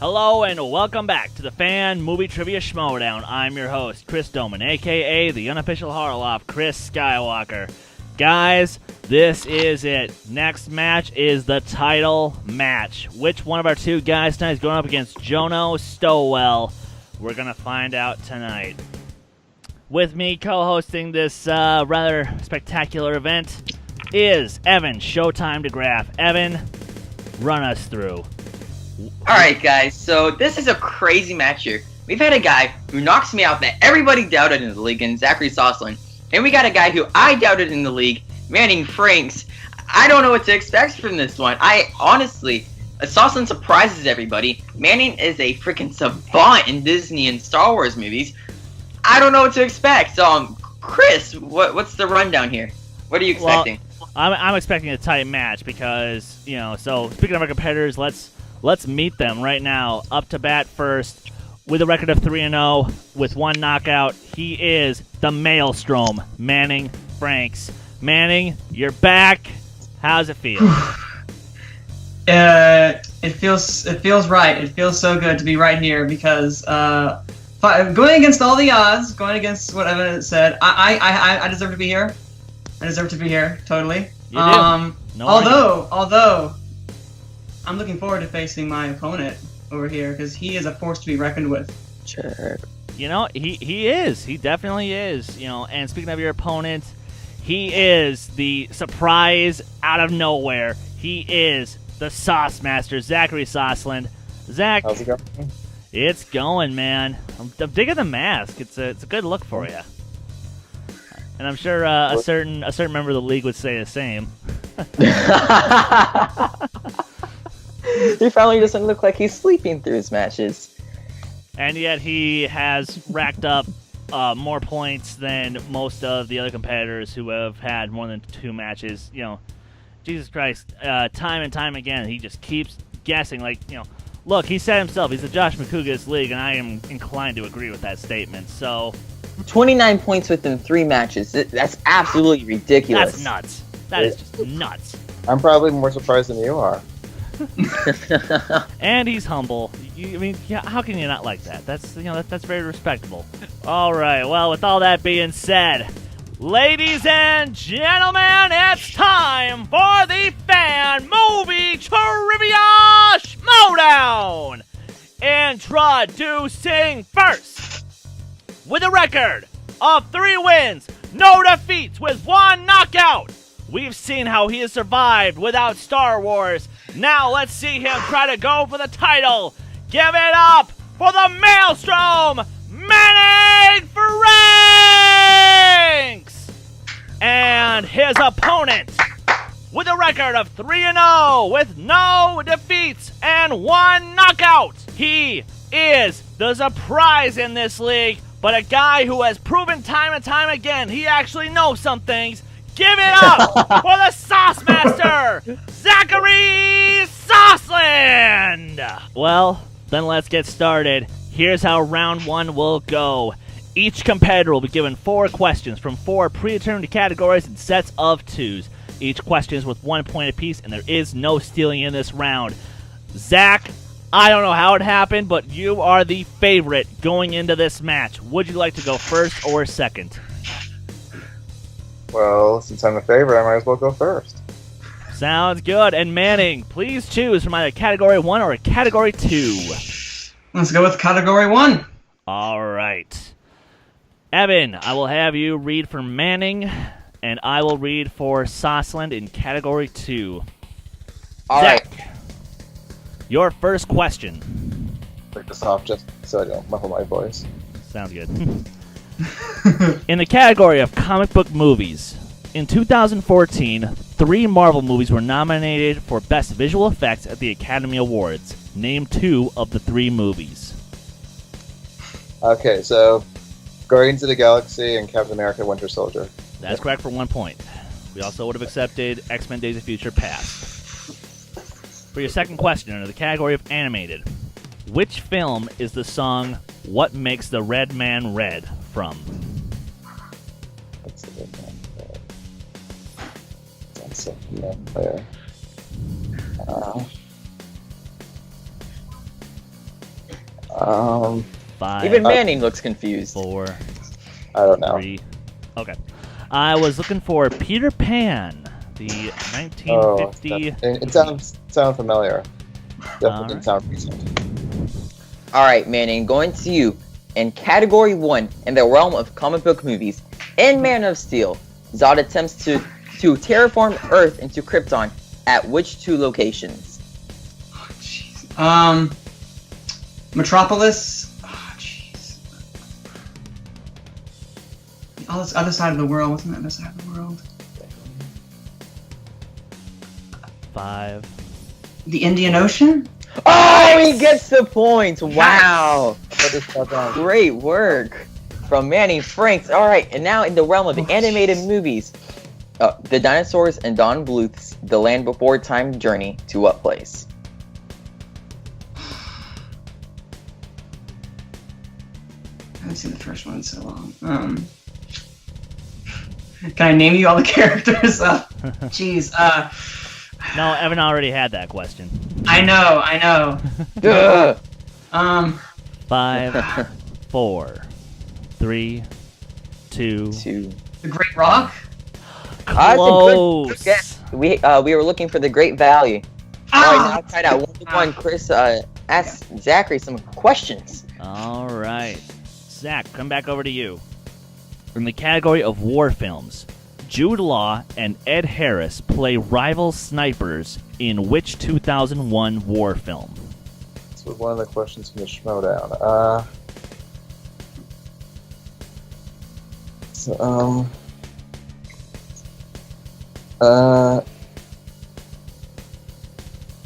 Hello and welcome back to the Fan Movie Trivia Schmoedown. I'm your host, Chris Dohmen, a.k.a. the unofficial Harloff, Chris Skywalker. Guys, this is it. Next match is the title match. Which one of our two guys tonight is going up against Jonno Stowell? We're going to find out tonight. With me co-hosting this rather spectacular event is Evan, Showtime DeGraff. Evan, run us through. Alright guys, so this is a crazy match here. We've had a guy who knocks me out that everybody doubted in the league in Zachary Sosland. And we got a guy who I doubted in the league, Manning Franks. I don't know what to expect from this one. Sosland surprises everybody. Manning is a freaking savant in Disney and Star Wars movies. I don't know what to expect. So, Chris, what's the rundown here? What are you expecting? Well, I'm expecting a tight match because, so speaking of our competitors, let's meet them right now. Up to bat first with a record of 3-0 with one knockout. He is the Maelstrom, Manning Franks. Manning, you're back. How's it feel? It feels right. It feels so good to be right here because going against all the odds, going against what Evan said, I deserve to be here. I deserve to be here, totally. You do. Although I'm looking forward to facing my opponent over here because he is a force to be reckoned with. Sure. He is. He definitely is. And speaking of your opponent, he is the surprise out of nowhere. He is the Sosmaster, Zachary Sosland. Zach, how's it going? It's going, man. I'm digging the mask. It's a good look for you. And I'm sure a certain member of the league would say the same. He finally doesn't look like he's sleeping through his matches. And yet he has racked up more points than most of the other competitors who have had more than 2 matches. Jesus Christ, time and time again, he just keeps guessing. Look, he said himself, he's the Josh McCougas league, and I am inclined to agree with that statement. So, 29 points within 3 matches. That's absolutely ridiculous. That's nuts. That is just nuts. I'm probably more surprised than you are. And he's humble. How can you not like that? That's that's very respectable. All right. Well, with all that being said, ladies and gentlemen, it's time for the Fan Movie Trivia Schmoedown. Introducing first, with a record of 3 wins, no defeats, with 1 knockout. We've seen how he has survived without Star Wars. Now let's see him try to go for the title. Give it up for the Maelstrom, Manning Franks! And his opponent, with a record of 3-0, with no defeats and 1 knockout. He is the surprise in this league, but a guy who has proven time and time again he actually knows some things. Give it up for the Sosmaster, Zachary Sosland! Well, then let's get started. Here's how round 1 will go. Each competitor will be given 4 questions from 4 predetermined categories in sets of 2s. Each question is worth 1 point apiece, and there is no stealing in this round. Zach, I don't know how it happened, but you are the favorite going into this match. Would you like to go first or second? Well, since I'm a favorite, I might as well go first. Sounds good. And Manning, please choose from either Category 1 or Category 2. Let's go with Category 1. All right. Evan, I will have you read for Manning, and I will read for Sosland in Category 2. All Zach, right. Your first question. Break this off just so I don't muffle my voice. Sounds good. In the category of comic book movies, in 2014, 3 Marvel movies were nominated for Best Visual Effects at the Academy Awards. Name 2 of the 3 movies. Okay, so Guardians of the Galaxy and Captain America Winter Soldier. That's correct for 1 point. We also would have accepted X-Men Days of Future Past. For your second question, under the category of animated, which film is the song What Makes the Red Man Red from? That's the good one. That's a there. 5. Even Manning looks confused. 4. I don't know. 3. Okay. I was looking for Peter Pan, the Oh, 1950. it sounds familiar. Definitely Alright. didn't sound recent. All right, Manning, going to you. In Category 1, in the realm of comic book movies, in Man of Steel, Zod attempts to terraform Earth into Krypton at which 2 locations? Oh, jeez. Metropolis. Oh, jeez. The other side of the world. What's on the other side of the world? 5. The Indian Ocean? Oh, he gets the point! Wow! What is that on? Great work from Manning Franks. All right, and now in the realm of animated movies, the dinosaurs and Don Bluth's The Land Before Time journey to what place? I haven't seen the first one in so long. Can I name you all the characters? Jeez. No, Evan already had that question. I know. Ugh. 5, 4, 3, 2. 2. The Great Rock? Close. Good guess. We were looking for the Great Valley. All right, now tied out 1-1. Chris asked Zachary some questions. All right. Zach, come back over to you. In the category of war films, Jude Law and Ed Harris play rival snipers in which 2001 war film? This was one of the questions from the Schmoedown.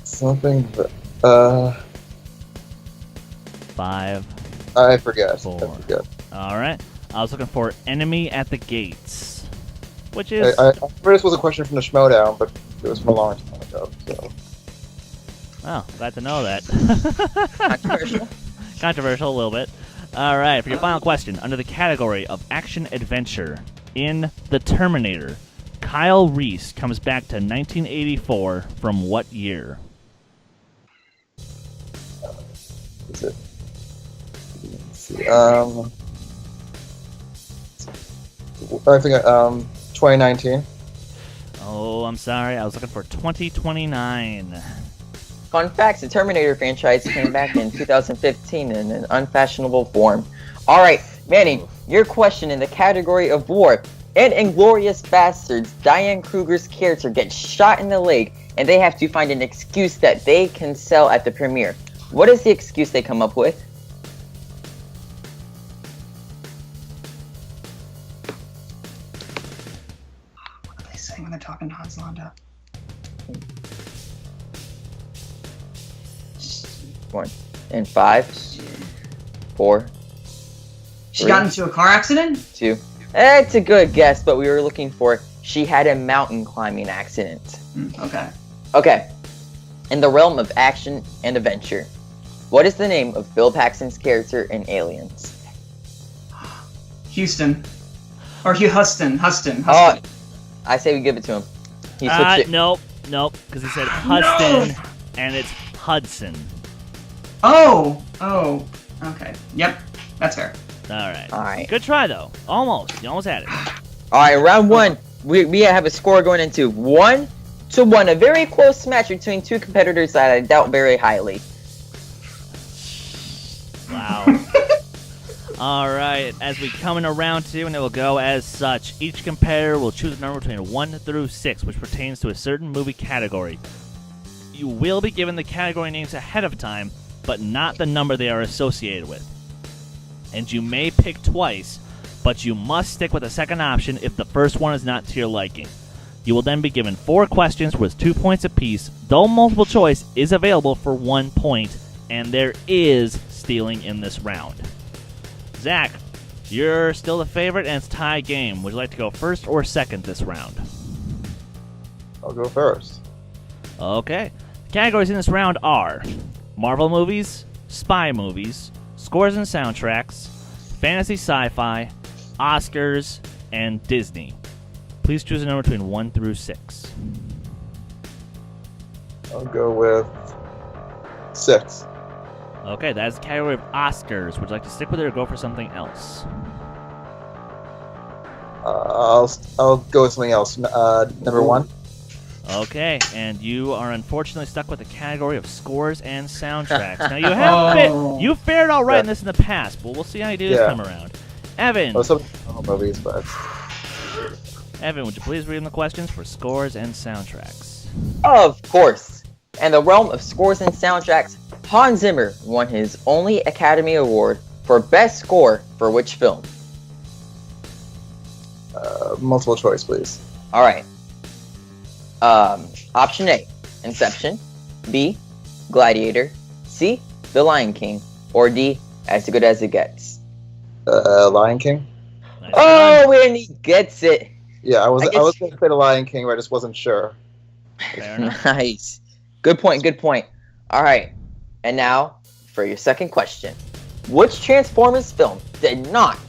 Something. 5. I forget. 4. I forget. All right. I was looking for Enemy at the Gates, which is I remember this was a question from the Schmoedown, but it was from a long time ago. So. oh, glad to know that. Controversial. Controversial a little bit. All right, for your final question, under the category of action adventure, in The Terminator, Kyle Reese comes back to 1984 from what year? Is it? Let's see. I think 2019. Oh, I'm sorry. I was looking for 2029. Fun facts, the Terminator franchise came back in 2015 in an unfashionable form. All right, Manny, your question in the category of war. In Inglourious Bastards, Diane Kruger's character gets shot in the leg, and they have to find an excuse that they can sell at the premiere. What is the excuse they come up with? What are they saying when they're talking to Hans Landa? 1 and 5, 4, She got into a car accident? 2. It's a good guess, but we were looking for she had a mountain climbing accident. Okay. Okay. In the realm of action and adventure, what is the name of Bill Paxton's character in Aliens? Houston. Or Huston. Oh, I say we give it to him. He switched it. Nope, because he said Huston, and it's Hudson. Oh, okay. Yep, that's fair. All right. All right. Good try, though. Almost. You almost had it. All right, round 1. We have a score going into 1-1. A very close match between 2 competitors that I doubt very highly. Wow. All right. As we come in a round 2, and it will go as such. Each competitor will choose a number between 1 through 6, which pertains to a certain movie category. You will be given the category names ahead of time, but not the number they are associated with. And you may pick twice, but you must stick with the second option if the first one is not to your liking. You will then be given 4 questions worth 2 points apiece, though multiple choice is available for 1 point, and there is stealing in this round. Zach, you're still the favorite, and it's tie game. Would you like to go first or second this round? I'll go first. Okay. The categories in this round are Marvel movies, spy movies, scores and soundtracks, fantasy sci-fi, Oscars, and Disney. Please choose a number between 1 through 6. I'll go with 6. Okay, that is the category of Oscars. Would you like to stick with it or go for something else? I'll go with something else. Number 1. Okay, and you are unfortunately stuck with the category of scores and soundtracks. Now you have you fared all right in this in the past, but we'll see how you do this time around. Evan. Well, some movies, but Evan, would you please read him the questions for scores and soundtracks? Of course. In the realm of scores and soundtracks, Hans Zimmer won his only Academy Award for Best Score for which film? multiple choice, please. All right. Option A, Inception. B, Gladiator. C, The Lion King. Or D, As Good as It Gets. Lion King. Nice Oh, and he gets it. Yeah, I was I going guess- to say The Lion King, but I just wasn't sure. Fair enough. Nice. Good point, good point. All right. And now, for your second question. Which Transformers film did not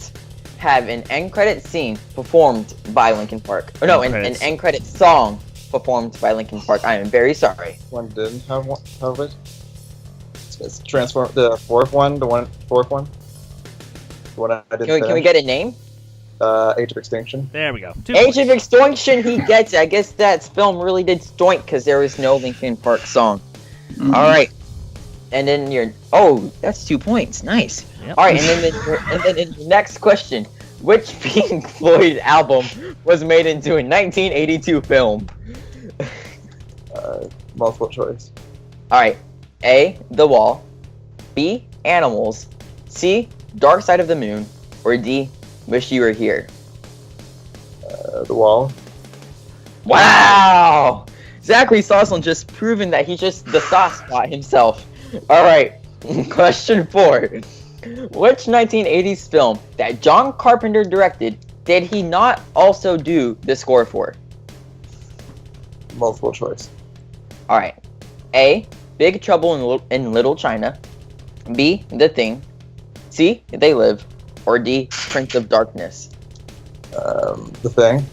have an end credit scene performed by Linkin Park? Or no, an end credit song performed by Linkin Park. I am very sorry. One didn't have it. It's Transform the fourth one. The fourth one. The one I didn't. Can we get a name? Age of Extinction. There we go. 2 Age points. of Extinction, he gets it. I guess that film really did stoink because there was no Linkin Park song. Mhm. All right. And then that's 2 points. Nice. Yep. All right, and then in your next question, which Pink Floyd album was made into a 1982 film? Multiple choice. All right. A, The Wall. B, Animals. C, Dark Side of the Moon. Or D, Wish You Were Here. The Wall. Wow! Zachary Sosland just proven that he's just the soft spot himself. All right. Question 4. Which 1980s film that John Carpenter directed did he not also do the score for? Multiple choice. All right. A, Big Trouble in Little China. B, The Thing. C, They Live. Or D, Prince of Darkness. The Thing.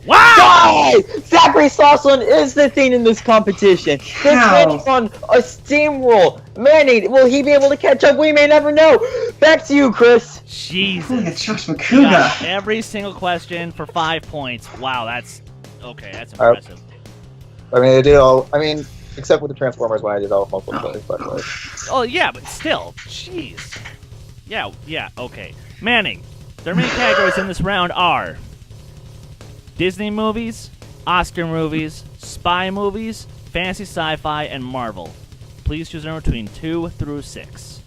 Wow! Yay! Zachary Sosland is the Thing in this competition. This man is on a steamroll. Manny, will he be able to catch up? We may never know. Back to you, Chris. Jesus. Look at Josh Got Makuga. every single question for 5 points. Wow, that's okay. That's impressive. I mean, I did all. I mean, except with the Transformers when I did all multiple choice. By the way. Oh yeah, but still, jeez. Yeah. Okay, Manning. The remaining categories in this round are Disney movies, Oscar movies, spy movies, fantasy sci-fi, and Marvel. Please choose a number between 2 through 6.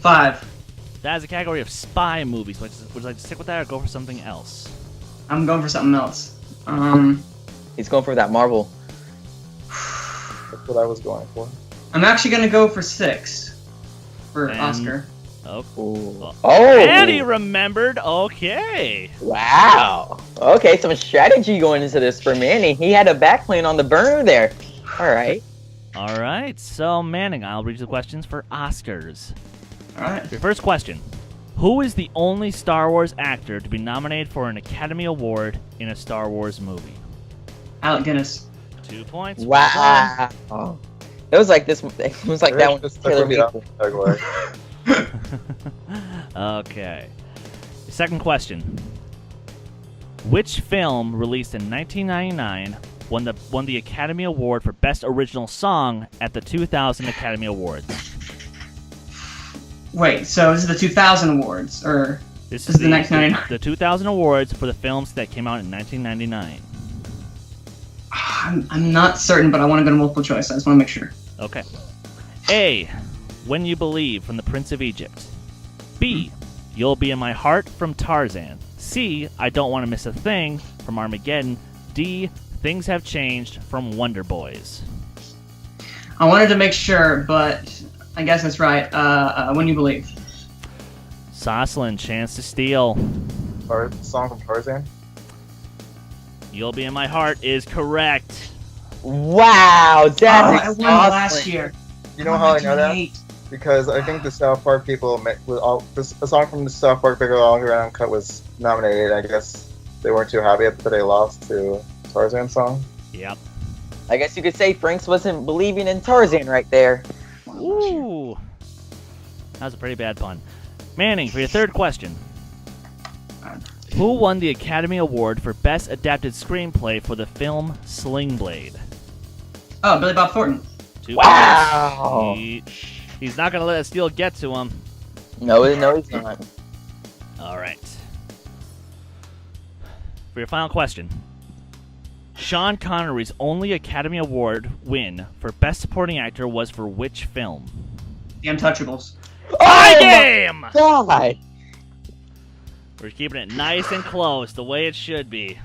5. That is a category of spy movies. Would you like to stick with that or go for something else? I'm going for something else. He's going for that Marvel. That's what I was going for. I'm actually gonna go for 6 for And- Oscar. Oh, Oh! and he remembered. Okay. Wow. Okay, some strategy going into this for Manny. He had a back plan on the burner there. All right. All right. So Manning, I'll read you the questions for Oscars. All right. Your first question. Who is the only Star Wars actor to be nominated for an Academy Award in a Star Wars movie? Alec Guinness. 2 points. Wow. It was like this. It was like that one. Just Taylor took me out Maple. of the category. Okay. Second question. Which film released in 1999 won the Academy Award for Best Original Song at the 2000 Academy Awards? Wait, so this is the 2000 awards, or This This is the 1999. the 2000 awards for the films that came out in 1999. I'm not certain, but I want to go to multiple choice. I just want to make sure. Okay. A. When You Believe from The Prince of Egypt. B. You'll Be in My Heart from Tarzan. C. I Don't Want to Miss a Thing from Armageddon. D. Things Have Changed from Wonder Boys. I wanted to make sure, but I guess that's right. When You Believe. Sosland, chance to steal. Song from Tarzan. You'll Be in My Heart is correct. Wow, Oh, Zachary I won Sosland. last year. You know how I know that? 1998. Because I think the South Park people the song from the South Park Bigger Longer and Uncut was nominated. I guess they weren't too happy that they lost to Tarzan song. Yep. I guess you could say Franks wasn't believing in Tarzan right there. Ooh. That was a pretty bad pun. Manning, for your third question. Who won the Academy Award for Best Adapted Screenplay for the film Sling Blade? Oh, Billy Bob Thornton. 2 Wow. points. He's not going to let a steal get to him. No, he's not. All right. For your final question. Sean Connery's only Academy Award win for Best Supporting Actor was for which film? The Untouchables. Tie game! God. We're keeping it nice and close, the way it should be.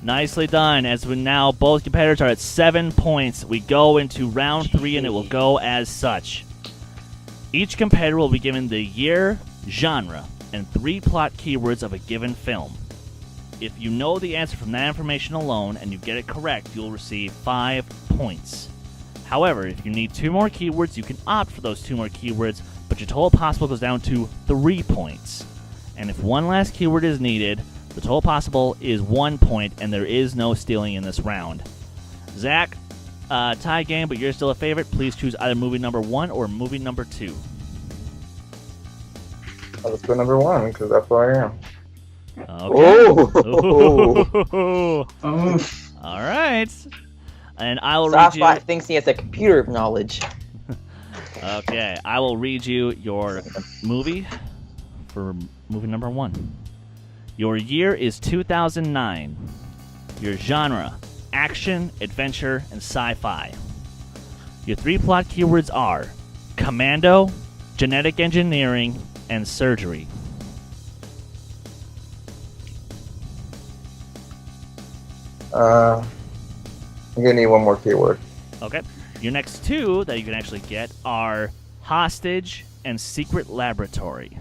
Nicely done, as we now both competitors are at 7 points. We go into round 3, and it will go as such. Each competitor will be given the year, genre, and 3 plot keywords of a given film. If you know the answer from that information alone and you get it correct, you'll receive 5 points. However, if you need 2 more keywords, you can opt for those 2 more keywords, but your total possible goes down to 3 points. And if one last keyword is needed, the total possible is 1 point, and there is no stealing in this round. Zach, tie game, but you're still a favorite. Please choose either movie number 1 or movie number 2. Let's go number 1, because that's where I am. Okay. Oh. Oh. All right. And I will read you. Sosmaster thinks he has a computer of knowledge. Okay, I will read you your movie for movie number 1. Your year is 2009. Your genre, action, adventure, and sci-fi. Your 3 plot keywords are commando, genetic engineering, and surgery. I'm gonna need one more keyword. Okay. Your next 2 that you can actually get are hostage and secret laboratory.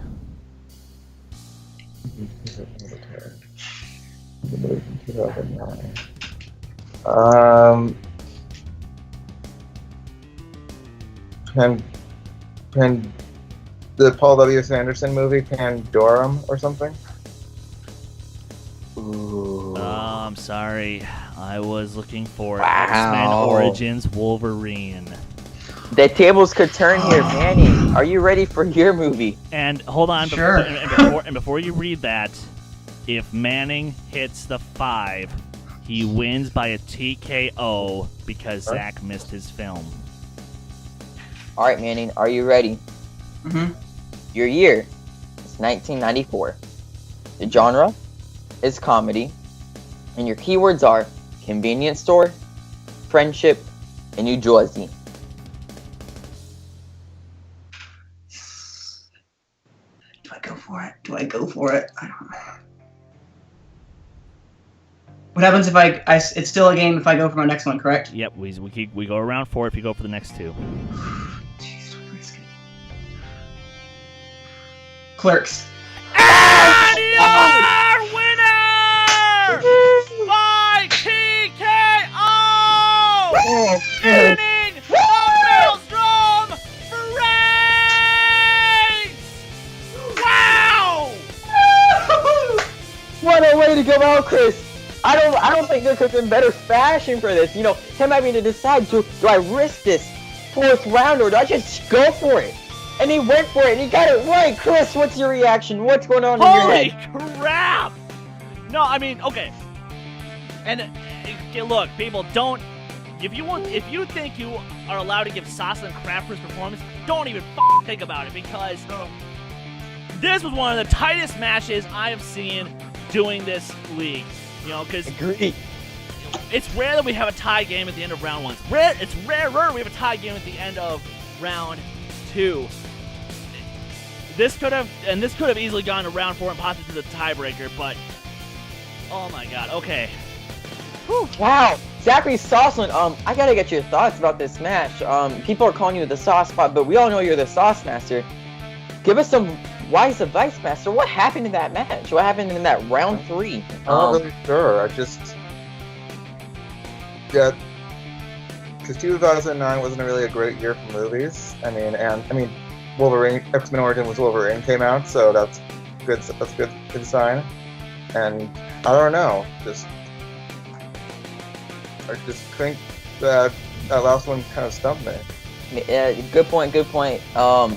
The Paul W. Sanderson movie, Pandorum or something? Ooh. I'm sorry. I was looking for Wow. X-Men Origins Wolverine. The tables could turn here, Manny. Are you ready for your movie? And hold on, Sure. and before you read that, if Manning hits the 5, he wins by a TKO because Zach missed his film. All right, Manning, are you ready? Mm-hmm. Your year is 1994. The genre is comedy, and your keywords are convenience store, friendship, and New Jersey. Do I go for it? Do I go for it? I don't know. What happens if it's still a game if I go for my next one, correct? Yep, we go around 4 if you go for the next 2. Jeez, do I risk it? Clerks. And your winner by TKO! Winning the Maelstrom Brains! Wow! What a way to go out, Chris! I don't think there could have been better fashion for this. You know, him having to decide, do I risk this 4th round or do I just go for it? And he went for it and he got it right. Chris, what's your reaction? What's going on in your Holy head? crap! No, I mean, okay. And look, people, don't. If you think you are allowed to give Sosland crap for his performance, don't even think about it, because this was one of the tightest matches I have seen doing this league. You know, because Agree. it's rare that we have a tie game at the end of round 1. It's rarer we have a tie game at the end of round 2. This could have easily gone to round 4 and possibly to the tiebreaker, but oh my god, okay. Whew. Wow, Zachary Sosland, I gotta get your thoughts about this match. People are calling you the Sauce Pot, but we all know you're the Sauce Master. Give us some wise advice, Master. What happened in that match? What happened in that round 3? I'm not really sure. Because 2009 wasn't really a great year for movies. I mean, Wolverine, X-Men Origins Wolverine came out, so that's good. That's a good sign. And I don't know, I just think that that last one kind of stumped me. Good point, good point.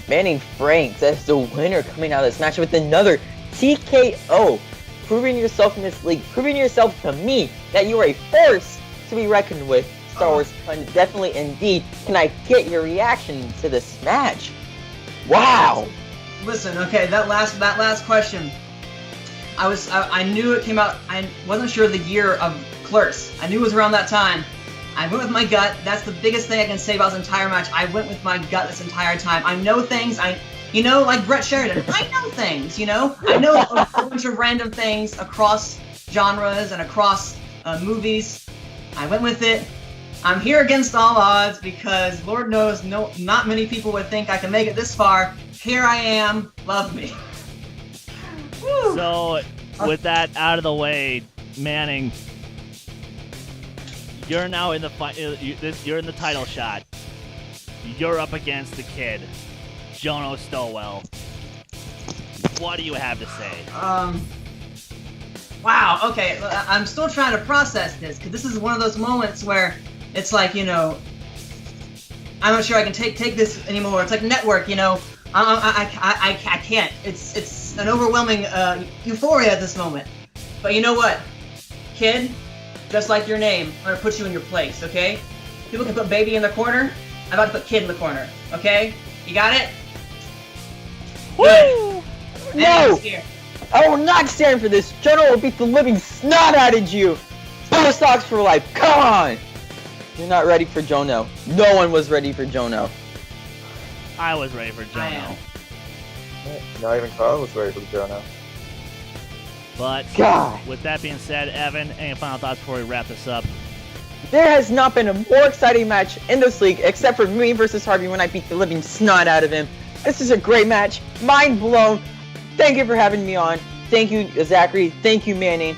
Manning Franks as the winner coming out of this match with another TKO. Proving yourself in this league, proving yourself to me that you are a force to be reckoned with. Star Wars pun, definitely indeed. Can I get your reaction to this match? Wow. Listen, okay, that last question. I knew it came out. I wasn't sure the year of Clerks. I knew it was around that time. I went with my gut. That's the biggest thing I can say about this entire match. I went with my gut this entire time. I know things. Like Brett Sheridan. I know things. I know a bunch of random things across genres and across movies. I went with it. I'm here against all odds because Lord knows not many people would think I can make it this far. Here I am. Love me. Woo. So, with that out of the way, Manning, you're now in the you're in the title shot. You're up against the kid, Jonno Stowell. What do you have to say? Wow. Okay. I'm still trying to process this because this is one of those moments where it's like I'm not sure I can take this anymore. It's like Network. I can't. It's an overwhelming euphoria at this moment. But you know what, kid? Just like your name, I'm gonna put you in your place, okay? People can put baby in the corner. I'm about to put kid in the corner, okay? You got it? Woo! No! Here. I will not stand for this. Jonno will beat the living snot out of you. Blue socks for life. Come on! You're not ready for Jonno. No one was ready for Jonno. I was ready for Jonno. Not even Carl was ready for Jonno. But God. With that being said, Evan, any final thoughts before we wrap this up? There has not been a more exciting match in this league except for me versus Harvey when I beat the living snot out of him. This is a great match. Mind blown. Thank you for having me on. Thank you, Zachary. Thank you, Manning.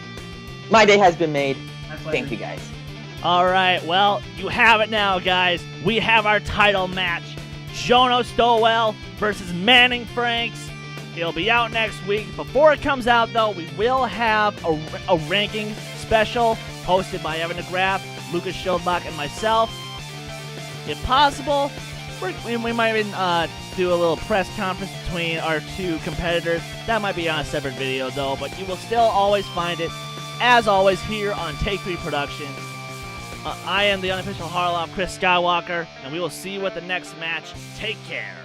My day has been made. Thank you, guys. All right, well, you have it now, guys. We have our title match. Jonno Stowell versus Manning Franks. It'll be out next week. Before it comes out, though, we will have a ranking special hosted by Evan DeGraff, Lucas Schildbach, and myself. If possible, we might even do a little press conference between our two competitors. That might be on a separate video, though, but you will still always find it, as always, here on Take 3 Productions. I am the unofficial Harloff, Chris Skywalker, and we will see you at the next match. Take care.